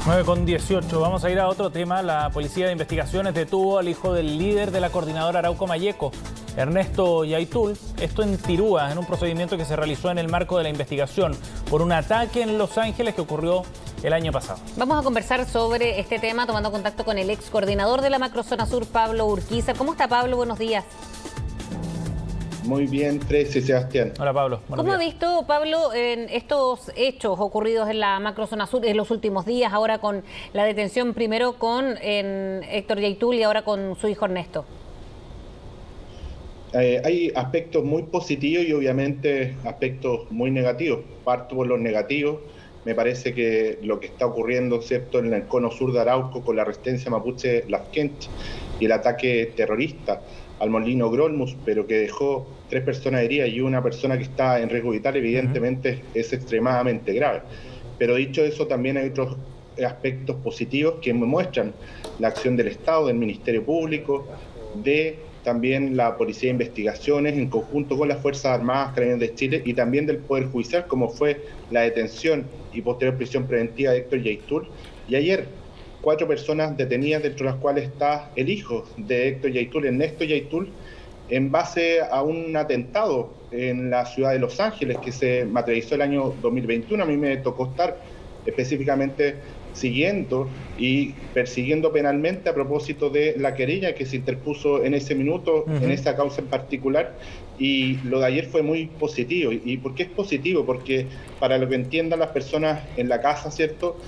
9:18. Vamos a ir a otro tema. La Policía de Investigaciones detuvo al hijo del líder de la coordinadora Arauco Mayeco, Ernesto Yaitul, esto en Tirúa, en un procedimiento que se realizó en el marco de la investigación por un ataque en Los Ángeles que ocurrió el año pasado. Vamos a conversar sobre este tema tomando contacto con el ex coordinador de la Macrozona Sur, Pablo Urquiza. ¿Cómo está, Pablo? Buenos días. Muy bien, Tracy, Sebastián. Hola, Pablo. ¿Cómo ha visto, Pablo, en estos hechos ocurridos en la Macrozona Sur en los últimos días, ahora con la detención primero con Héctor Yaitul y ahora con su hijo Ernesto? Hay aspectos muy positivos y obviamente aspectos muy negativos. Parto por los negativos. Me parece que lo que está ocurriendo, ¿cierto?, en el cono sur de Arauco con la resistencia mapuche Lafkench y el ataque terrorista al molino Grolmus, pero que dejó 3 personas heridas y una persona que está en riesgo vital, evidentemente es extremadamente grave. Pero dicho eso, también hay otros aspectos positivos que muestran la acción del Estado, del Ministerio Público, de también la Policía de Investigaciones, en conjunto con las Fuerzas Armadas Carabineros de Chile y también del Poder Judicial, como fue la detención y posterior prisión preventiva de Héctor Yaitul. Y ayer, 4 personas detenidas, dentro de las cuales está el hijo de Héctor Yaitul, Ernesto Yaitul, en base a un atentado en la ciudad de Los Ángeles que se materializó el año 2021. A mí me tocó estar específicamente siguiendo y persiguiendo penalmente a propósito de la querella que se interpuso en ese minuto, en esa causa en particular, y lo de ayer fue muy positivo. ¿Y por qué es positivo? Porque para lo que entiendan las personas en la casa, ¿cierto?,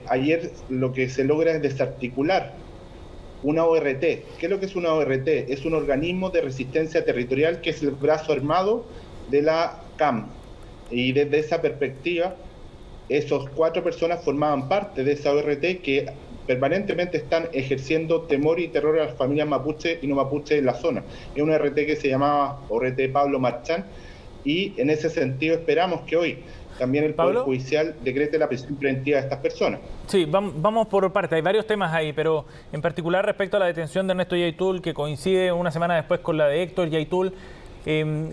ayer lo que se logra es desarticular una ORT. ¿Qué es lo que es una ORT? Es un organismo de resistencia territorial que es el brazo armado de la CAM. Y desde esa perspectiva, esos 4 personas formaban parte de esa ORT que permanentemente están ejerciendo temor y terror a las familias mapuche y no mapuche en la zona. Es una ORT que se llamaba ORT Pablo Marchán, y en ese sentido esperamos que hoy también el Poder Judicial decrete la prisión preventiva de estas personas. Sí, vamos por parte. Hay varios temas ahí, pero en particular respecto a la detención de Ernesto Yaitul, que coincide una semana después con la de Héctor Yaitul,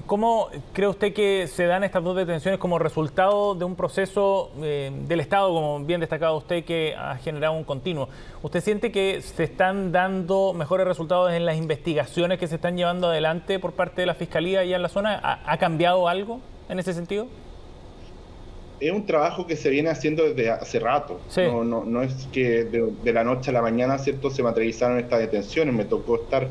¿cómo cree usted que se dan estas dos detenciones como resultado de un proceso del Estado, como bien destacado usted, que ha generado un continuo? ¿Usted siente que se están dando mejores resultados en las investigaciones que se están llevando adelante por parte de la Fiscalía allá en la zona? ¿Ha cambiado algo en ese sentido? Es un trabajo que se viene haciendo desde hace rato. Sí. No es que de la noche a la mañana, ¿cierto?, se materializaron estas detenciones. Me tocó estar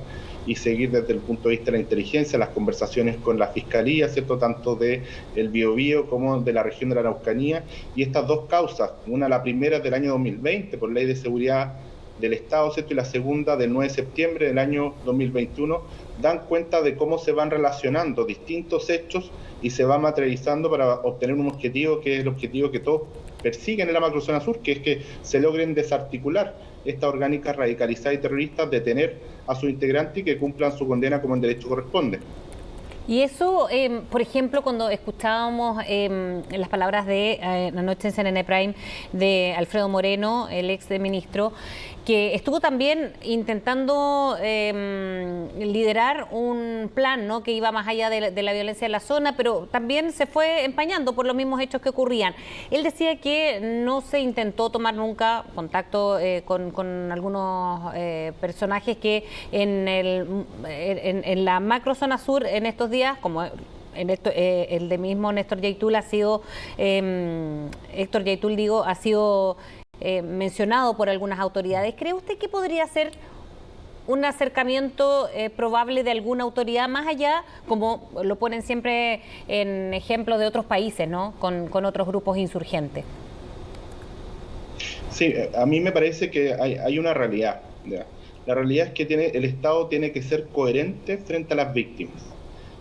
y seguir desde el punto de vista de la inteligencia las conversaciones con la Fiscalía, ¿cierto?, tanto de el Biobío como de la región de la Araucanía. Y estas dos causas, la primera es del año 2020 por Ley de Seguridad del Estado, ¿cierto?, y la segunda del 9 de septiembre del año 2021, dan cuenta de cómo se van relacionando distintos hechos y se va materializando para obtener un objetivo que es el objetivo que todos persiguen en la Macrozona Sur, que es que se logren desarticular estas orgánicas radicalizadas y terroristas, detener a sus integrantes y que cumplan su condena como en derecho corresponde. Y eso, por ejemplo, cuando escuchábamos las palabras de anoche en CNN Prime de Alfredo Moreno, el ex ministro, que estuvo también intentando liderar un plan, ¿no?, que iba más allá de la violencia en la zona, pero también se fue empañando por los mismos hechos que ocurrían. Él decía que no se intentó tomar nunca contacto con algunos personajes que en la Macrozona Sur en estos días, como el de mismo Néstor Yaitul ha sido, Héctor Yaitul digo, ha sido mencionado por algunas autoridades. ¿Cree usted que podría ser un acercamiento probable de alguna autoridad más allá, como lo ponen siempre en ejemplos de otros países, ¿no?, con otros grupos insurgentes? Sí, a mí me parece que hay una realidad. ¿Ya? La realidad es que el Estado tiene que ser coherente frente a las víctimas.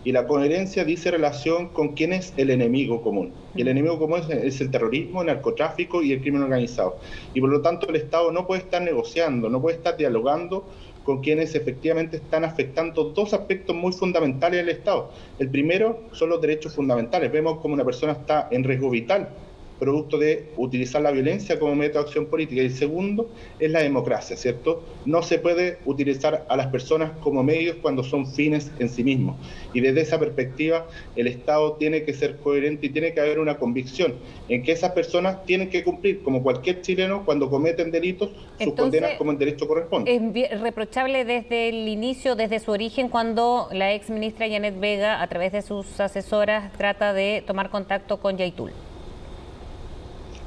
Y la coherencia dice relación con quién es el enemigo común. Y el enemigo común es el terrorismo, el narcotráfico y el crimen organizado. Y por lo tanto el Estado no puede estar negociando, no puede estar dialogando con quienes efectivamente están afectando dos aspectos muy fundamentales del Estado. El primero son los derechos fundamentales. Vemos como una persona está en riesgo vital producto de utilizar la violencia como método de acción política. Y el segundo es la democracia, ¿cierto? No se puede utilizar a las personas como medios cuando son fines en sí mismos. Y desde esa perspectiva, el Estado tiene que ser coherente y tiene que haber una convicción en que esas personas tienen que cumplir, como cualquier chileno, cuando cometen delitos, sus condenas como el derecho corresponde. Es reprochable desde el inicio, desde su origen, cuando la ex ministra Janet Vega, a través de sus asesoras, trata de tomar contacto con Yaitul.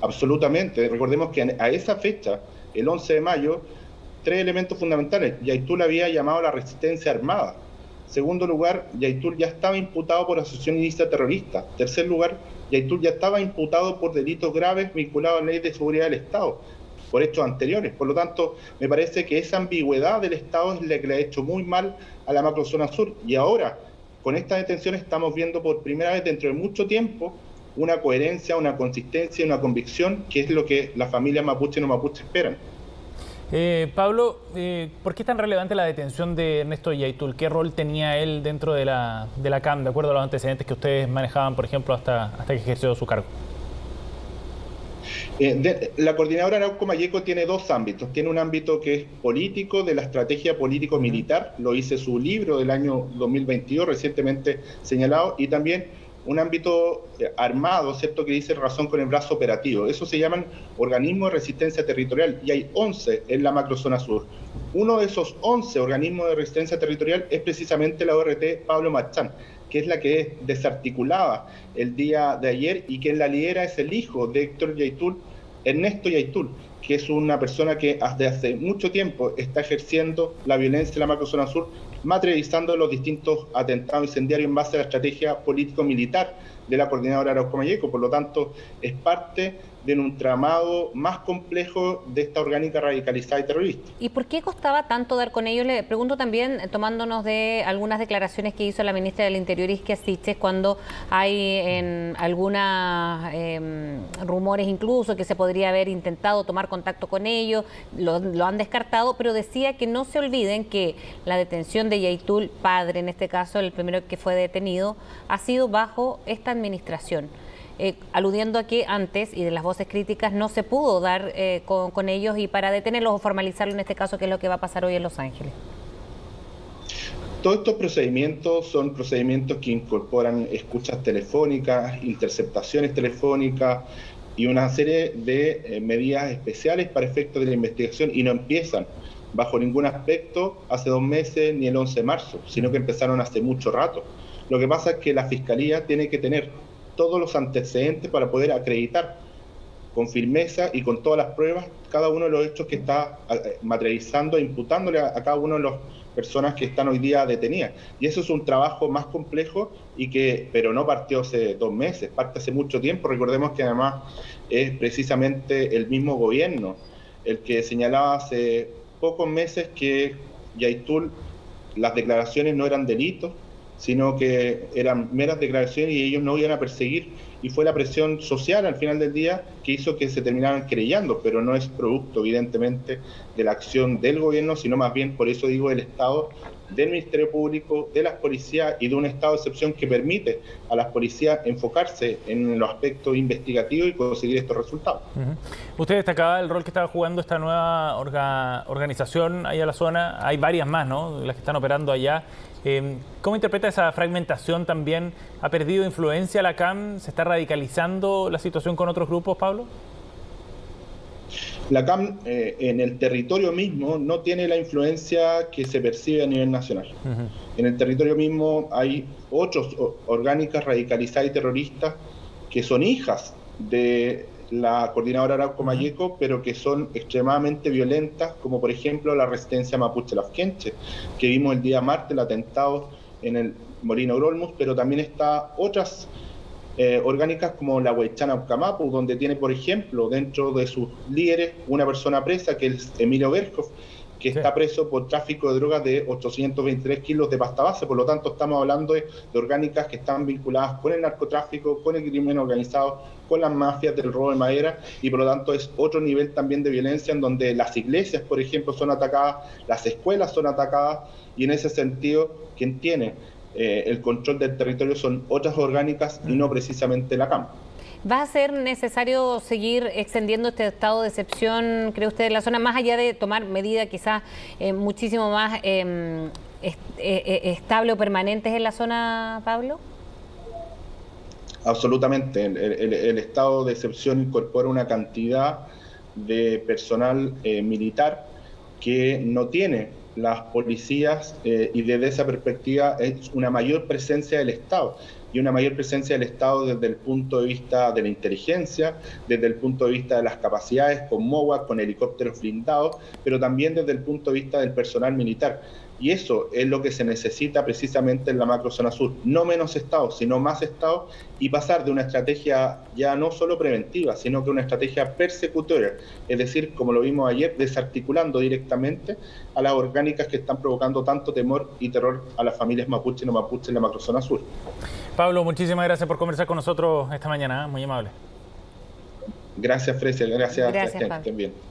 Absolutamente. Recordemos que a esa fecha, el 11 de mayo, 3 elementos fundamentales. Yaitul había llamado a la resistencia armada. Segundo lugar, Yaitul ya estaba imputado por asociación ilícita terrorista. Tercer lugar, Yaitul ya estaba imputado por delitos graves vinculados a la ley de seguridad del Estado, por hechos anteriores. Por lo tanto, me parece que esa ambigüedad del Estado es la que le ha hecho muy mal a la macrozona sur. Y ahora, con estas detenciones, estamos viendo por primera vez dentro de mucho tiempo una coherencia, una consistencia y una convicción, que es lo que las familias mapuche y no mapuche esperan. Pablo, ¿por qué es tan relevante la detención de Ernesto Yaitul? ¿Qué rol tenía él dentro de la CAM, de acuerdo a los antecedentes que ustedes manejaban, por ejemplo, hasta que ejerció su cargo? La coordinadora Arauco Mayeco tiene dos ámbitos. Tiene un ámbito que es político, de la estrategia político-militar, lo hice su libro del año 2022, recientemente señalado, y también un ámbito armado, ¿cierto?, que dice relación con el brazo operativo. Eso se llaman organismos de resistencia territorial, y hay 11 en la macrozona sur. Uno de esos 11 organismos de resistencia territorial es precisamente la ORT Pablo Marchán, que es la que es desarticulada el día de ayer, y quien la lidera es el hijo de Héctor Yaitul, Ernesto Yaitul, que es una persona que desde hace mucho tiempo está ejerciendo la violencia en la macrozona sur, materializando los distintos atentados incendiarios en base a la estrategia político-militar de la coordinadora Arauco Mayeco. Por lo tanto, es parte de un tramado más complejo de esta orgánica radicalizada y terrorista. ¿Y por qué costaba tanto dar con ellos? Le pregunto también, tomándonos de algunas declaraciones que hizo la ministra del Interior, Isquia Siches, cuando hay en algunos rumores incluso que se podría haber intentado tomar contacto con ellos, lo han descartado, pero decía que no se olviden que la detención de Yaitul, padre en este caso, el primero que fue detenido, ha sido bajo esta administración. Aludiendo a que antes, y de las voces críticas, no se pudo dar con ellos, y para detenerlos o formalizarlo en este caso, que es lo que va a pasar hoy en Los Ángeles. Todos estos procedimientos son procedimientos que incorporan escuchas telefónicas, interceptaciones telefónicas y una serie de medidas especiales para efectos de la investigación, y no empiezan bajo ningún aspecto hace 2 meses ni el 11 de marzo, sino que empezaron hace mucho rato. Lo que pasa es que la Fiscalía tiene que tener todos los antecedentes para poder acreditar con firmeza y con todas las pruebas cada uno de los hechos que está materializando e imputándole a cada uno de las personas que están hoy día detenidas. Y eso es un trabajo más complejo, pero no partió hace 2 meses, parte hace mucho tiempo. Recordemos que además es precisamente el mismo gobierno el que señalaba hace pocos meses que Yaitul, las declaraciones no eran delitos, sino que eran meras declaraciones y ellos no iban a perseguir, y fue la presión social al final del día que hizo que se terminaran creyendo, pero no es producto evidentemente de la acción del gobierno, sino más bien, por eso digo, del Estado, del Ministerio Público, de las policías y de un estado de excepción que permite a las policías enfocarse en los aspectos investigativos y conseguir estos resultados. Usted destacaba el rol que estaba jugando esta nueva organización allá en la zona. Hay varias más, ¿no?, las que están operando allá. ¿Cómo interpreta esa fragmentación también? ¿Ha perdido influencia la CAM? ¿Se está radicalizando la situación con otros grupos, Pablo? La CAM en el territorio mismo no tiene la influencia que se percibe a nivel nacional. En el territorio mismo hay 8 orgánicas radicalizadas y terroristas que son hijas de la coordinadora Arauco Mayeco, pero que son extremadamente violentas, como por ejemplo la resistencia mapuche Lafkenche, que vimos el día martes, el atentado en el Molino Grolmus, pero también está otras orgánicas como la Huaychana Ucamapu, donde tiene, por ejemplo, dentro de sus líderes una persona presa, que es Emilio Berkhoff, que está preso por tráfico de drogas de 823 kilos de pasta base. Por lo tanto, estamos hablando de orgánicas que están vinculadas con el narcotráfico, con el crimen organizado, con las mafias del robo de madera, y por lo tanto es otro nivel también de violencia, en donde las iglesias, por ejemplo, son atacadas, las escuelas son atacadas, y en ese sentido, quien tiene el control del territorio son otras orgánicas y no precisamente la CAM. ¿Va a ser necesario seguir extendiendo este estado de excepción, cree usted, en la zona, más allá de tomar medidas quizás muchísimo más estable o permanentes en la zona, Pablo? Absolutamente. El estado de excepción incorpora una cantidad de personal militar que no tiene las policías y desde esa perspectiva es una mayor presencia del Estado. Y una mayor presencia del Estado desde el punto de vista de la inteligencia, desde el punto de vista de las capacidades con MOWAC, con helicópteros blindados, pero también desde el punto de vista del personal militar. Y eso es lo que se necesita precisamente en la macrozona sur. No menos Estado, sino más Estado, y pasar de una estrategia ya no solo preventiva, sino que una estrategia persecutoria. Es decir, como lo vimos ayer, desarticulando directamente a las orgánicas que están provocando tanto temor y terror a las familias mapuche y no mapuche en la macrozona sur. Pablo, muchísimas gracias por conversar con nosotros esta mañana, muy amable. Gracias, Frecia, gracias Pablo. que estén bien.